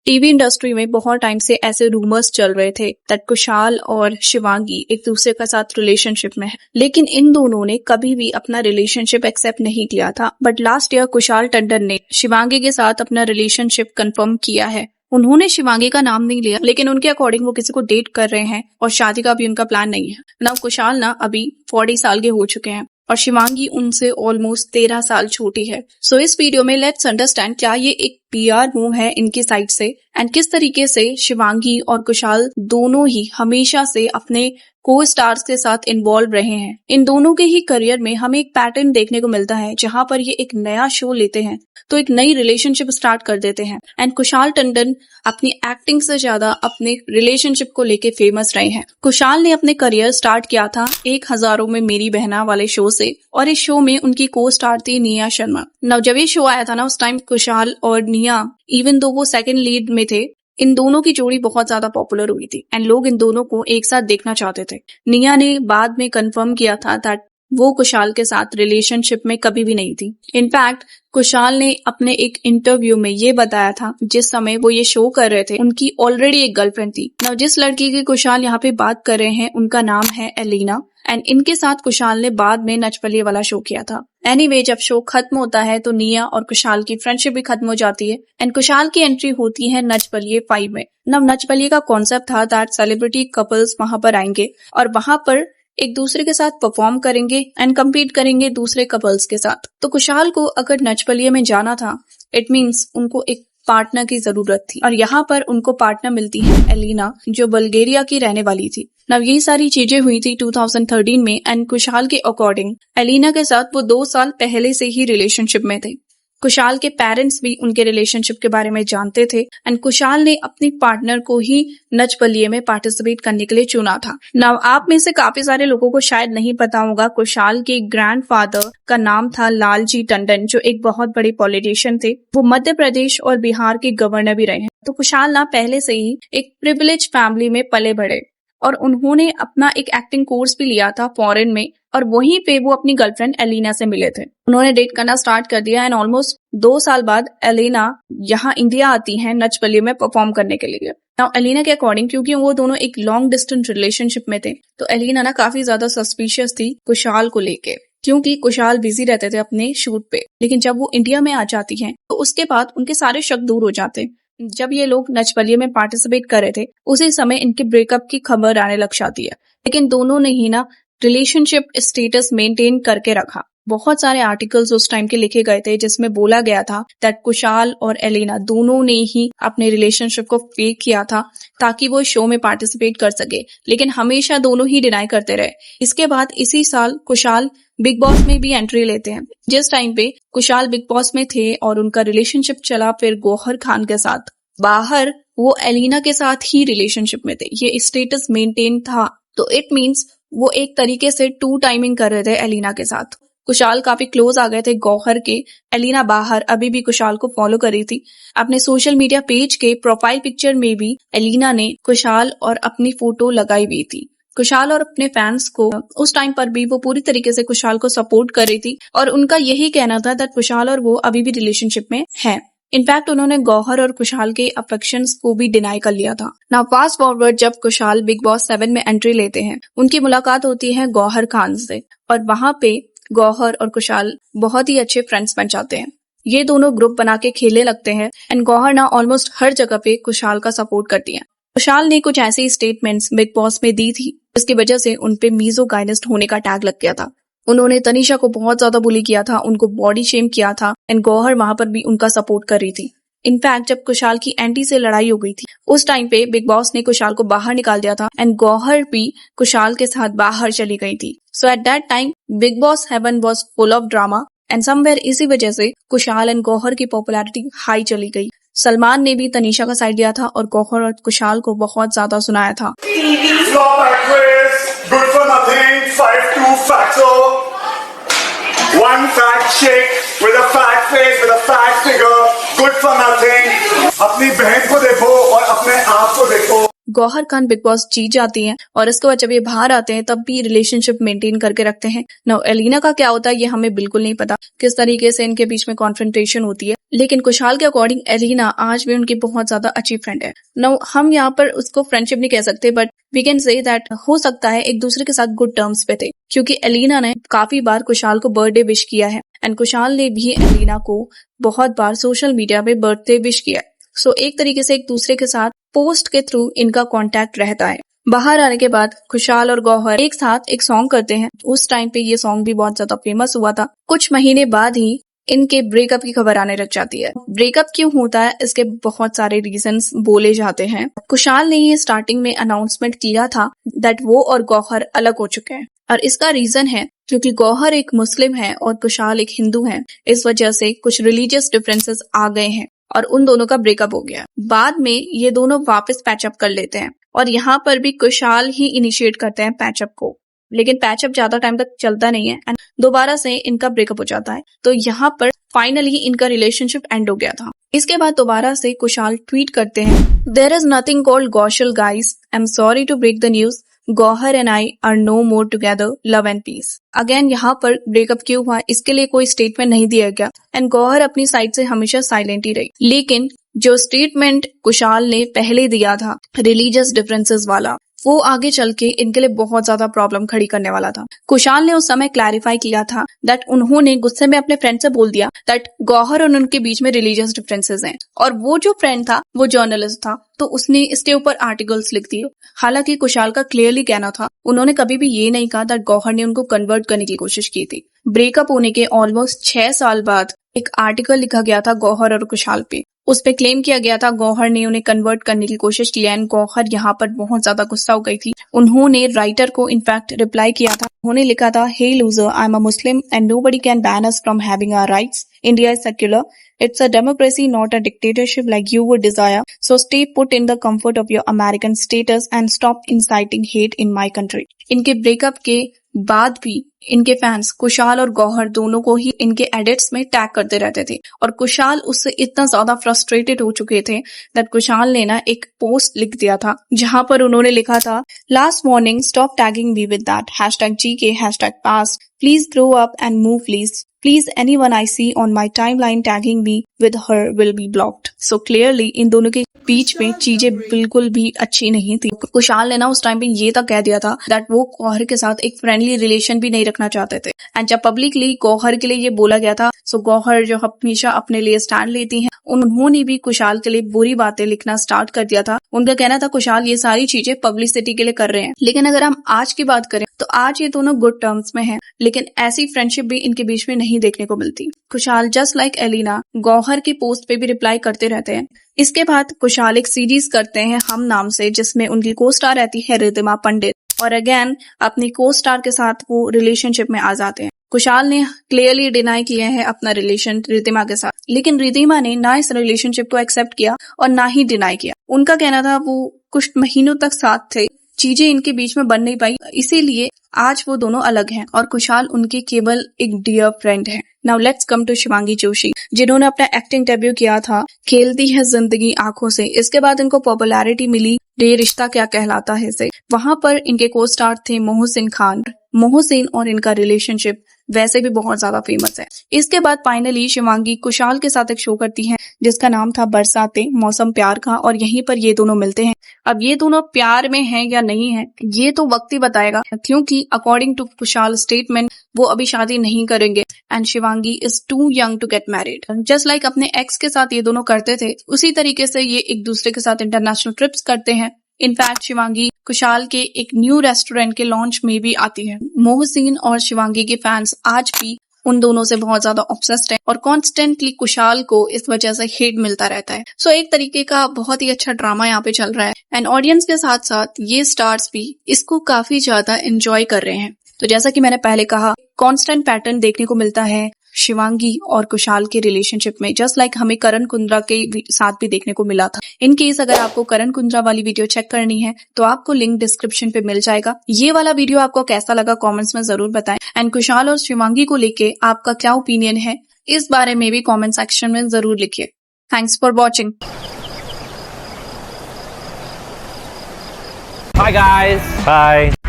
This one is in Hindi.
टीवी इंडस्ट्री में बहुत टाइम से ऐसे रूमर्स चल रहे थे दैट कुशाल और शिवांगी एक दूसरे के साथ रिलेशनशिप में है, लेकिन इन दोनों ने कभी भी अपना रिलेशनशिप एक्सेप्ट नहीं किया था। But last year Kushal Tandon ने शिवांगी के साथ अपना रिलेशनशिप कंफर्म किया है। उन्होंने शिवांगी का नाम नहीं लिया, लेकिन उनके अकॉर्डिंग वो किसी को डेट कर रहे हैं और शादी का भी उनका प्लान नहीं है ना। कुशाल ना अभी 40 साल के हो चुके हैं और शिवांगी उनसे ऑलमोस्ट 13 साल छोटी है। सो इस वीडियो में लेट्स अंडरस्टैंड क्या ये एक PR मूव है इनकी साइड से एंड किस तरीके से शिवांगी और कुशाल दोनों ही हमेशा से अपने को स्टार्स के साथ इन्वॉल्व रहे हैं। इन दोनों के ही करियर में हमें एक पैटर्न देखने को मिलता है जहां पर ये एक नया शो लेते हैं तो एक नई रिलेशनशिप स्टार्ट कर देते हैं एंड कुशाल टंडन अपनी एक्टिंग से ज्यादा अपने रिलेशनशिप को लेके फेमस रहे हैं। कुशाल ने अपने करियर स्टार्ट किया था 1000 में मेरी बहना वाले शो से और इस शो में उनकी को स्टार थी निया शर्मा। नौ जब ये शो आया था ना उस टाइम कुशाल और निया इवन दो वो सेकंड लीड में थे, इन दोनों की जोड़ी बहुत ज्यादा पॉपुलर हुई थी एंड लोग इन दोनों को एक साथ देखना चाहते थे। निया ने बाद में कंफर्म किया था दैट वो कुशाल के साथ रिलेशनशिप में कभी भी नहीं थी। इनफैक्ट कुशाल ने अपने एक इंटरव्यू में ये बताया था जिस समय वो ये शो कर रहे थे उनकी ऑलरेडी एक गर्लफ्रेंड थी। now जिस लड़की की कुशाल यहाँ पे बात कर रहे हैं उनका नाम है एलिना एंड इनके साथ कुशाल ने बाद में नच बलिए वाला शो किया था। एनीवे जब शो खत्म होता है तो निया और कुशाल की फ्रेंडशिप भी खत्म हो जाती है एंड कुशाल की एंट्री होती है नच बलिए 5 में। नच बलिए का कॉन्सेप्ट था दैट सेलिब्रिटी कपल्स वहां पर आएंगे और वहां पर एक दूसरे के साथ परफॉर्म करेंगे एंड कम्पीट करेंगे दूसरे कपल्स के साथ। तो कुशाल को अगर नच बलिए में जाना था इट मीन्स उनको एक पार्टनर की जरूरत थी और यहाँ पर उनको पार्टनर मिलती है एलिना जो बल्गेरिया की रहने वाली थी। नव यही सारी चीजें हुई थी 2013 में एंड कुशाल के अकॉर्डिंग एलिना के साथ वो 2 साल पहले से ही रिलेशनशिप में थे। कुशाल के पेरेंट्स भी उनके रिलेशनशिप के बारे में जानते थे एंड कुशाल ने अपनी पार्टनर को ही नच बलिए में पार्टिसिपेट करने के लिए चुना था। नाउ आप में से काफी सारे लोगों को शायद नहीं पता होगा कुशाल के ग्रैंडफादर का नाम था लालजी टंडन जो एक बहुत बड़े पॉलिटिशियन थे। वो मध्य प्रदेश और बिहार के गवर्नर भी रहे हैं। तो कुशाल ना पहले से ही एक प्रिविलेज फैमिली में पले बढ़े और उन्होंने अपना एक एक्टिंग कोर्स भी लिया था फॉरेन में और वहीं पे वो अपनी गर्लफ्रेंड एलिना से मिले थे। उन्होंने डेट करना स्टार्ट कर दिया एंड ऑलमोस्ट 2 साल बाद एलिना यहाँ इंडिया आती है नच बलिए में परफॉर्म करने के लिए। नाउ एलिना के अकॉर्डिंग क्योंकि वो दोनों एक लॉन्ग डिस्टेंस रिलेशनशिप में थे तो एलिना ना काफी ज्यादा सस्पिशियस थी कुशाल को लेके क्योंकि कुशाल बिजी रहते थे अपने शूट पे। लेकिन जब वो इंडिया में आ जाती हैं तो उसके बाद उनके सारे शक दूर हो जाते। जब ये लोग नच बलिए में पार्टिसिपेट कर रहे थे उसी समय इनके ब्रेकअप की खबर आने लग जाती है, लेकिन दोनों ने ही ना रिलेशनशिप स्टेटस मेंटेन करके रखा। बहुत सारे आर्टिकल्स उस टाइम के लिखे गए थे जिसमें बोला गया था दैट कुशाल और एलिना दोनों ने ही अपने रिलेशनशिप को फेक किया था ताकि वो शो में पार्टिसिपेट कर सके, लेकिन हमेशा दोनों ही डिनाई करते रहे। इसके बाद इसी साल कुशाल बिग बॉस में भी एंट्री लेते हैं। जिस टाइम पे कुशाल बिग बॉस में थे और उनका रिलेशनशिप चला फिर गौहर खान के साथ, बाहर वो एलिना के साथ ही रिलेशनशिप में थे, ये स्टेटस मेंटेन था। तो इट मीन्स वो एक तरीके से 2 टाइमिंग कर रहे थे एलिना के साथ। कुशाल काफी क्लोज आ गए थे गौहर के। एलिना बाहर अभी भी कुशाल को फॉलो कर रही थी। अपने सोशल मीडिया पेज के प्रोफाइल पिक्चर में भी एलिना ने कुशाल और अपनी फोटो लगाई हुई थी। कुशाल और अपने फैंस को उस टाइम पर भी वो पूरी तरीके से कुशाल को सपोर्ट कर रही थी और उनका यही कहना था दैट कुशाल और वो अभी भी रिलेशनशिप में हैं। इनफैक्ट उन्होंने गौहर और कुशाल के अफेक्शंस को भी डिनाई कर लिया था। नाउ फास्ट फॉरवर्ड जब कुशाल बिग बॉस 7 में एंट्री लेते हैं उनकी मुलाकात होती है गौहर खान से और वहां पे गौहर और कुशाल बहुत ही अच्छे फ्रेंड्स बन जाते हैं। ये दोनों ग्रुप बना के खेलने लगते हैं एंड गौहर ना ऑलमोस्ट हर जगह पे कुशाल का सपोर्ट करती है। कुशाल ने कुछ ऐसे स्टेटमेंट्स बिग बॉस में दी थी जिसकी वजह से उनपे मीजोगाइनिस्ट होने का टैग लग गया था। उन्होंने तनीषा को बहुत ज्यादा बुली किया था, उनको बॉडी शेम किया था एंड गौहर वहां पर भी उनका सपोर्ट कर रही थी। इनफैक्ट जब कुशाल की एंटी से लड़ाई हो गई थी उस टाइम पे बिग बॉस ने कुशाल को बाहर निकाल दिया था एंड गौहर भी कुशाल के साथ बाहर चली गई थी। So at that time Bigg Boss heaven was full of drama and somewhere इसी वजह से कुशाल एंड गौहर की पॉपुलैरिटी हाई चली गई। सलमान ने भी तनीषा का साइड लिया था और गौहर और कुशाल को बहुत ज्यादा सुनाया था। One fat chick with a fat face, with a fat figure, good for nothing. अपनी बहन को देखो और अपने आप को देखो। गौहर खान बिग बॉस जीत जाती हैं और इसके बाद जब ये बाहर आते हैं तब भी रिलेशनशिप मेंटेन करके रखते हैं। नाउ एलिना का क्या होता है ये हमें बिल्कुल नहीं पता, किस तरीके से इनके बीच में कॉन्फ्रंटेशन होती है, लेकिन कुशाल के अकॉर्डिंग एलिना आज भी उनकी बहुत ज्यादा अच्छी फ्रेंड है। नाउ हम यहाँ पर उसको फ्रेंडशिप नहीं कह सकते, but we can say that हो सकता है एक दूसरे के साथ गुड टर्म्स पे थे, क्योंकि एलिना ने काफी बार कुशाल को बर्थडे विश किया है एंड कुशाल ने भी एलिना को बहुत बार सोशल मीडिया पे बर्थडे विश किया है। सो एक तरीके से एक दूसरे के साथ पोस्ट के थ्रू इनका कांटेक्ट रहता है। बाहर आने के बाद कुशाल और गौहर एक साथ एक सॉन्ग करते हैं। उस टाइम पे ये सॉन्ग भी बहुत ज्यादा फेमस हुआ था। कुछ महीने बाद ही इनके ब्रेकअप की खबर आने लग जाती है। ब्रेकअप क्यों होता है इसके बहुत सारे रीजंस बोले जाते हैं। कुशाल ने ये स्टार्टिंग में अनाउंसमेंट किया था दैट वो और गौहर अलग हो चुके हैं, और इसका रीजन है क्योंकि गौहर एक मुस्लिम है और कुशाल एक हिंदू है। इस वजह से कुछ रिलीजियस डिफरेंसेस आ गए हैं और उन दोनों का ब्रेकअप हो गया। बाद में ये दोनों वापस पैचअप कर लेते हैं और यहाँ पर भी कुशाल ही इनिशिएट करते हैं पैचअप को, लेकिन पैचअप ज्यादा टाइम तक चलता नहीं है एंड दोबारा से इनका ब्रेकअप हो जाता है। तो यहाँ पर फाइनली इनका रिलेशनशिप एंड हो गया था। इसके बाद दोबारा से कुशाल ट्वीट करते हैं, there is nothing called Gaushal guys, I am sorry to break the news, Gauahar and I are no more together, love and peace. Again यहाँ पर ब्रेकअप क्यों हुआ इसके लिए कोई स्टेटमेंट नहीं दिया गया एंड गौहर अपनी साइड से हमेशा साइलेंट ही रही। लेकिन जो स्टेटमेंट कुशाल ने पहले दिया था रिलीजियस डिफरेंसेस वाला, वो आगे चल के इनके लिए बहुत ज्यादा प्रॉब्लम खड़ी करने वाला था। कुशाल ने उस समय क्लैरिफाई किया था दैट उन्होंने गुस्से में अपने फ्रेंड से बोल दिया दैट गौहर और उनके बीच में रिलीजियस डिफरेंसेस हैं, और वो जो फ्रेंड था वो जर्नलिस्ट था, तो उसने इसके ऊपर आर्टिकल्स लिख दिए। हालांकि कुशाल का क्लियरली कहना था, उन्होंने कभी भी ये नहीं कहा दैट गौहर ने उनको कन्वर्ट करने की कोशिश की थी। ब्रेकअप होने के ऑलमोस्ट 6 साल बाद एक आर्टिकल लिखा गया था गौहर और कुशाल पे। उस पे क्लेम किया गया था गौहर ने उन्हें कन्वर्ट करने की कोशिश की एंड गौहर यहाँ पर बहुत ज्यादा गुस्सा हो गई थी। उन्होंने राइटर को इनफैक्ट रिप्लाई किया था। उन्होंने लिखा था, hey loser, I am a Muslim and nobody can ban us from having our rights. India is secular, it's a democracy, not a dictatorship like you would desire, so stay put in the comfort of your American status and stop inciting hate in my country। इनके ब्रेकअप के बाद भी इनके फैंस कुशाल और गौहर दोनों को ही इनके एडिट्स में टैग करते रहते थे, और कुशाल उससे इतना ज्यादा फ्रस्ट्रेटेड हो चुके थे दैट कुशाल ने ना एक पोस्ट लिख दिया था जहां पर उन्होंने लिखा था, last warning, stop tagging me with that #GK #past, please grow up and move please anyone I see on my timeline tagging me with her will be blocked। So clearly इन दोनों के बीच में चीजें बिल्कुल भी अच्छी नहीं थी। कुशाल ने ना उस टाइम पे ये तक कह दिया था दैट वो गौहर के साथ एक फ्रेंडली रिलेशन भी नहीं रखना चाहते थे, एंड जब पब्लिकली गौहर के लिए ये बोला गया था, सो गौहर जो हमेशा अपने लिए स्टैंड लेती हैं, उन्होंने भी कुशाल के लिए बुरी बातें लिखना स्टार्ट कर दिया था। उनका कहना था कुशाल ये सारी चीजें पब्लिसिटी के लिए कर रहे हैं। लेकिन अगर हम आज की बात करें तो आज ये दोनों गुड टर्म्स में हैं, लेकिन ऐसी फ्रेंडशिप भी इनके बीच में नहीं देखने को मिलती। कुशाल जस्ट लाइक एलिना गौहर की पोस्ट पे भी रिप्लाई करते रहते हैं। इसके बाद कुशाल एक सीरीज करते हैं हम नाम से, जिसमें उनकी को स्टार रहती है रिद्धिमा पंडित, और अगेन अपनी को स्टार के साथ वो रिलेशनशिप में आ जाते हैं। कुशाल ने क्लियरली डिनाई किया है अपना रिलेशन रिद्धिमा के साथ, लेकिन रिद्धिमा ने ना इस रिलेशनशिप को एक्सेप्ट किया और ना ही डिनाई किया। उनका कहना था वो कुछ महीनों तक साथ थे, चीजें इनके बीच में बन नहीं पाई, इसीलिए आज वो दोनों अलग हैं और कुशाल उनके केवल एक डियर फ्रेंड है। Now let's come to Shivangi Joshi, जिन्होंने अपना एक्टिंग डेब्यू किया था खेलती है जिंदगी आंखों से। इसके बाद इनको पॉपुलैरिटी मिली ये रिश्ता क्या कहलाता है से। वहां पर इनके को स्टार थे मोहसिन खान। मोहसिन और इनका रिलेशनशिप वैसे भी बहुत ज्यादा फेमस है। इसके बाद फाइनली शिवांगी कुशाल के साथ एक शो करती हैं जिसका नाम था बरसाते मौसम प्यार का, और यहीं पर ये दोनों मिलते हैं। अब ये दोनों प्यार में हैं या नहीं है ये तो वक्त ही बताएगा, क्योंकि अकॉर्डिंग टू कुशाल स्टेटमेंट वो अभी शादी नहीं करेंगे and Shivangi is too young to get married. Just like अपने एक्स के साथ ये दोनों करते थे, उसी तरीके से ये एक दूसरे के साथ इंटरनेशनल ट्रिप्स करते हैं। इनफैक्ट शिवांगी कुशाल के एक न्यू रेस्टोरेंट के लॉन्च में भी आती है। मोहसिन और शिवांगी के फैंस आज भी उन दोनों से बहुत ज्यादा ऑब्सेस्ड हैं और कॉन्स्टेंटली कुशाल को इस वजह से हेट मिलता रहता है। सो एक तरीके का बहुत ही अच्छा ड्रामा यहाँ पे चल रहा है एंड ऑडियंस के साथ साथ ये स्टार्स भी इसको काफी ज्यादा एंजॉय कर रहे हैं। तो जैसा कि मैंने पहले कहा, कॉन्स्टेंट पैटर्न देखने को मिलता है शिवांगी और कुशाल के रिलेशनशिप में, जस्ट लाइक हमें करण कुंद्रा के साथ भी देखने को मिला था। इन केस अगर आपको करण कुंद्रा वाली वीडियो चेक करनी है तो आपको लिंक डिस्क्रिप्शन पे मिल जाएगा। ये वाला वीडियो आपको कैसा लगा कमेंट्स में जरूर बताएं एंड कुशाल और शिवांगी को लेके आपका क्या ओपिनियन है इस बारे में भी कॉमेंट सेक्शन में जरूर लिखिए। Thanks for watching. Bye guys. Bye.